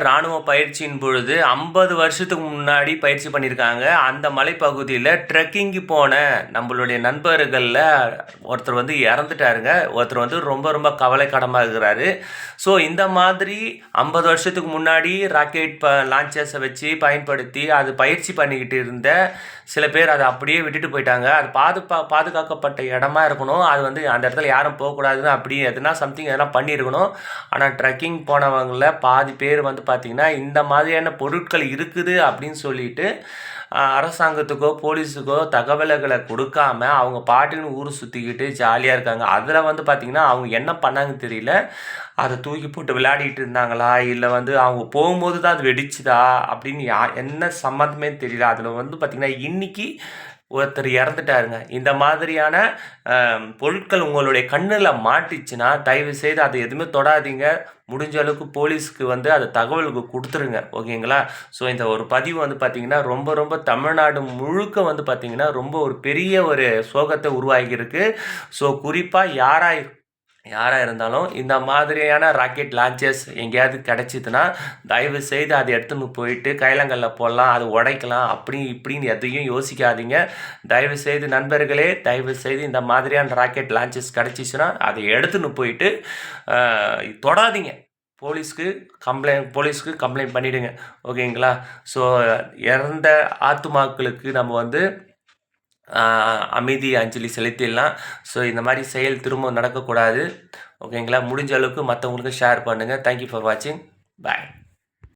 ராணுவ பயிற்சியின் பொழுது 50 வருஷத்துக்கு முன்னாடி பயிற்சி பண்ணியிருக்காங்க. அந்த மலைப்பகுதியில ட்ரெக்கிங்கு போன நம்மளுடைய நண்பர்கள்ல ஒருத்தர் வந்து இறந்துட்டாருங்க. ஒருத்தர் வந்து ரொம்ப ரொம்ப கவலைக்கிடமா இருக்கிறாரு. ஸோ இந்த மாதிரி 50 வருஷத்துக்கு முன்னாடி ராக்கெட் லான்ச்சர்ஸை வச்சு பயன்படுத்தி அது பயிற்சி பண்ணிக்கிட்டு இருந்த சில பேர் அதை அப்படியே விட்டுட்டு போயிட்டாங்க. அது பாதுகாக்கப்பட்ட இடமா இருக்கணும். அது வந்து அந்த இடத்துல யாரும் போகக்கூடாதுன்னு அப்படி எதுனா சம்திங் எதனா பண்ணியிருக்கணும். ஆனால் ட்ரெக்கிங் போனவங்கள பாதி பேர் வந்து பார்த்திங்கன்னா இந்த மாதிரியான பொருட்கள் இருக்குது அப்படின்னு சொல்லிட்டு அரசாங்கத்துக்கோ போலீஸுக்கோ தகவல்களை கொடுக்காம அவங்க பாட்டுன்னு ஊர் சுற்றிக்கிட்டு ஜாலியாக இருக்காங்க. அதில் வந்து பார்த்திங்கன்னா அவங்க என்ன பண்ணாங்கன்னு தெரியல. அதை தூக்கி போட்டு விளையாடிட்டு இருந்தாங்களா, இல்லை வந்து அவங்க போகும்போது தான் அது வெடிச்சுதா அப்படின்னு என்ன சம்மந்தமே தெரியல. அதில் வந்து பார்த்திங்கன்னா இன்றைக்கி ஒருத்தர் இறந்துட்டாருங்க. இந்த மாதிரியான பொருட்கள் உங்களுடைய கண்ணில் மாட்டிச்சுன்னா தயவுசெய்து அதை எதுவுமே தொடாதீங்க. முடிஞ்ச அளவுக்கு போலீஸ்க்கு வந்து அதை தகவலுக்கு கொடுத்துருங்க. ஓகேங்களா? ஸோ இந்த ஒரு பதிவு வந்து பார்த்திங்கன்னா ரொம்ப ரொம்ப தமிழ்நாடு முழுக்க வந்து பார்த்திங்கன்னா ரொம்ப ஒரு பெரிய ஒரு சோகத்தை உருவாகியிருக்கு. ஸோ குறிப்பாக யாராக இருந்தாலும் இந்த மாதிரியான ராக்கெட் லான்ச்சர்ஸ் எங்கேயாவது கிடச்சிதுன்னா தயவு செய்து அதை எடுத்துன்னு போயிட்டு கைலங்களில் போடலாம், அது உடைக்கலாம், அப்படி இப்படின்னு எதையும் யோசிக்காதீங்க. தயவு செய்து நண்பர்களே, தயவு செய்து இந்த மாதிரியான ராக்கெட் லான்ச்சர்ஸ் கிடச்சிச்சுன்னா அதை எடுத்துன்னு போயிட்டு தொடாதீங்க. போலீஸ்க்கு கம்ப்ளைண்ட் பண்ணிவிடுங்க. ஓகேங்களா? ஸோ இறந்த ஆத்துமாக்களுக்கு நம்ம வந்து அமைதி அஞ்சலி செலுத்திடலாம். ஸோ இந்த மாதிரி செயல் திரும்ப நடக்கக்கூடாது. ஓகேங்களா? முடிஞ்ச அளவுக்கு மற்றவங்களுக்கு ஷேர் பண்ணுங்கள். தேங்க்யூ ஃபார் வாட்சிங். பாய்.